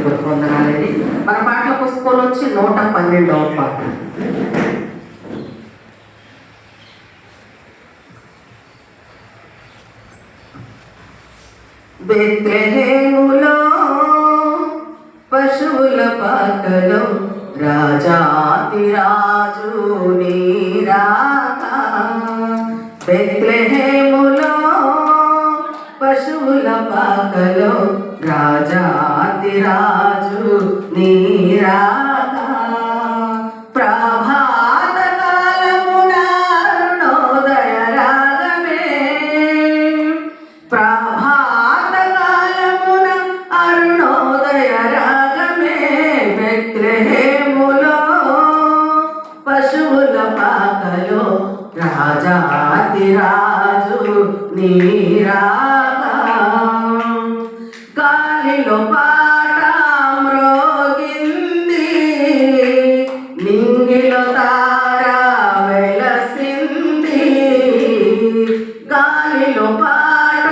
దేవుడికి వందనాలండి. మన పాటల పుస్తకం నుంచి 112వ పాట. బెత్లెహేములో పశువుల పాకలో రాజాతిరాజు నీ రాక. బెత్లెహేములో పశువుల పాకలో రాజాతిరాజు నీ రాక. ప్రభాత కాలమున అరుణోదయ రాగమే. ప్రభాత కాలమున అరుణోదయ రాగమే. బెత్లెహేములో పశువుల పాకలో రాజాతిరాజు నీ రాక. గాలిలో పాట మ్రోగింది, నింగిలో తార వెలసింది. గాలిలో పాట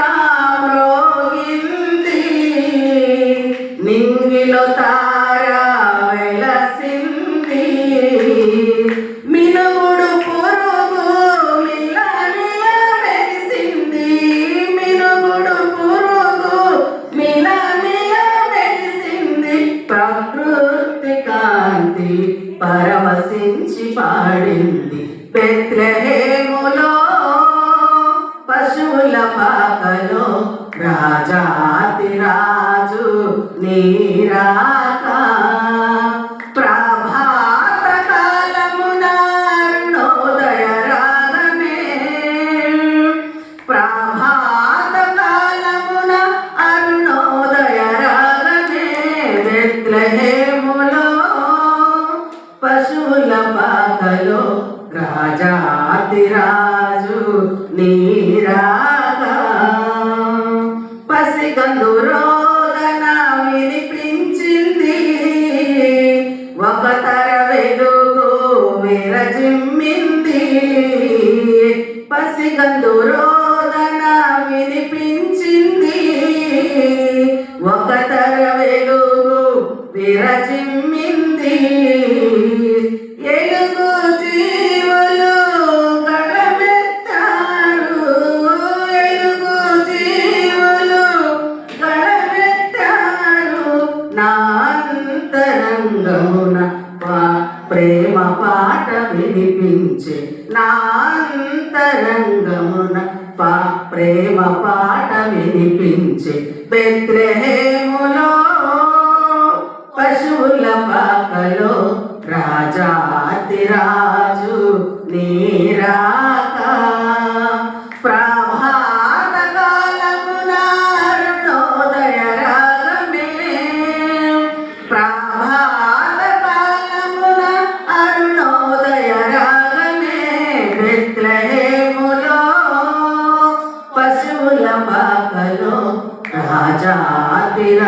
మ్రోగింది, నింగిలో తార వెలసింది. మినుగుడు పురుగు మిలమిల మెరిసింది. మినుగుడు పురుగు మిలమిల మెరిసింది. ప్రకృతి కాంతి పరవశించి పాడింది. బెత్లెహేములో పశువుల పాకలో రాజాతిరాజు నీ రాక. ప్రభాత కాలమున అరుణోదయ రాగమే. ప్రభాత కాలమున అరుణోదయ రాగమే. బెత్లెహేములో పశువుల పాకలో రాజాతిరాజు నీ రాక. పసిగందు రోదన వినిపించింది, ఒక తర వెలుగు విరజిమ్మింది. పసిగందు రోదన వినిపించింది, ఒక తర వెలుగు విరజిమ్మింది. ఎలుగు జీవులు గడమెత్తారు, ఎలుగు జీవులు గడమెత్తారు. నా అంతరంగమున ప్రేమ పాట వినిపించే. నా అంతరంగమున ప్రేమ పాట వినిపించే. బెత్లెహేములో పశువుల పాకలో రాజాతిరాజు నీ రాక. ప్రభాత కాలమున అరుణోదయ రాగమే. ప్రభాత కాలమున అరుణోదయ రాగమే. బెత్లెహేములో పశువుల పాకలో రాజాతిరాజు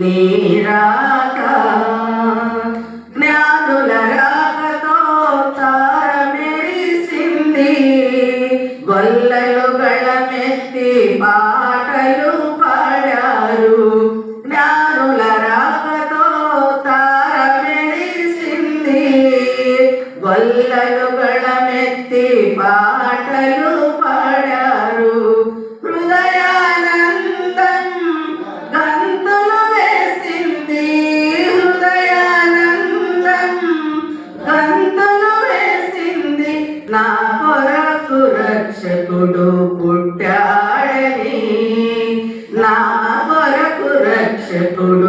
నీ రాక. జ్ఞానుల రాకతో తార మెరిసింది, గొల్లలు గళమెత్తి పాటలు పాడారు. జ్ఞానుల రాకతో తార మెరిసింది, గొల్లలు గళమెత్తి పాటలు పాడారు. హృదయానందం గంతులు వేసింది, హృదయానందం గంతులు వేసింది. నా కొరకు రక్షకుడు పుట్టాడని, నా కొరకు రక్షకుడు